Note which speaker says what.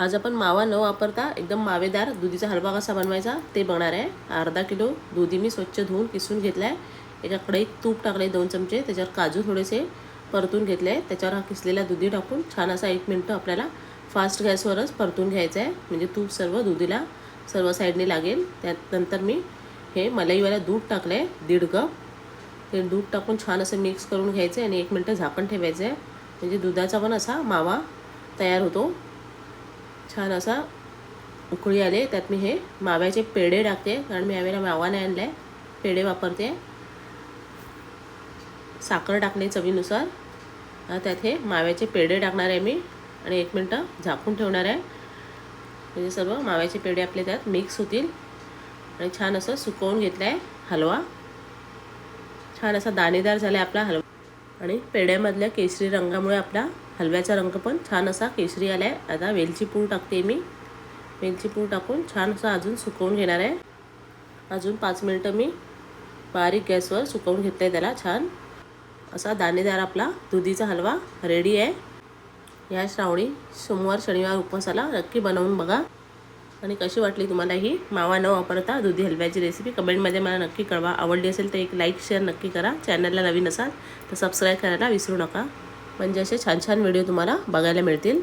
Speaker 1: आज आपण मावा न वापरता एकदम मावेदार दुधीचा हलवा कसा बनवायचा ते बघणार आहे। अर्धा किलो दुधी मी स्वच्छ धुवून किसून घेतला आहे। एका कढईत तूप टाकले 2 चमचे, त्याच्यावर काजू थोडेसे परतून घेतले, त्याच्यावर हा किसलेला दुधी टाकून छान असा 1 मिनिट आपल्याला फास्ट गॅसवरच परतून घ्यायचं आहे, म्हणजे तूप सर्व दुधीला सर्व साईडने लागेल। त्यानंतर मी हे मलईवाला दूध टाकले 1.5 कप। ते दूध टाकून छान असं मिक्स करून घ्यायचं आणि 1 मिनिट झाकण ठेवायचं आहे, म्हणजे दुधाचा पण असा मावा तयार होतो। छान असा उकळी आले त्यात मी हे माव्याचे पेढे टाकते, कारण मी यावेळेला मावा नाही आणलाय, पेढे वापरते। साखर टाकले चवीनुसार। त्यात हे माव्याचे पेढे टाकणार आहे मी आणि 1 मिनिट झाकून ठेवणार आहे, म्हणजे सर्व माव्याचे पेढे आपले त्यात मिक्स होतील। आणि छान असं सुकवून घेतलाय हलवा, छान असा दाणेदार झालाय आपला हलवा। आणि पेढ्यामधल्या केशरी रंगामुळे आपला हलव्याचा रंग पण छान असा केशरी आलाय। आता वेलची पूड टाकते मी, वेलची पूड टाकून छान असं अजून सुकवून घेणार आहे। अजून 5 मिनिटं मी बारीक गॅसवर सुकवून घेतलंय त्याला। छान असा दाणेदार आपला दुधीचा हलवा रेडी आहे। या श्रावणी सोमवार शनिवार उपवासाला नक्की बनवून बघा। आणि कशी वाटली तुम्हाला ही मावा न वापरता दुधी हलव्याची रेसिपी कमेंटमध्ये मला नक्की कळवा। आवडली असेल तर एक लाईक शेअर नक्की करा। चॅनलला नवीन असाल तर सबस्क्राईब करायला विसरू नका, म्हणजे असे छान छान व्हिडिओ तुम्हाला बघायला मिळतील।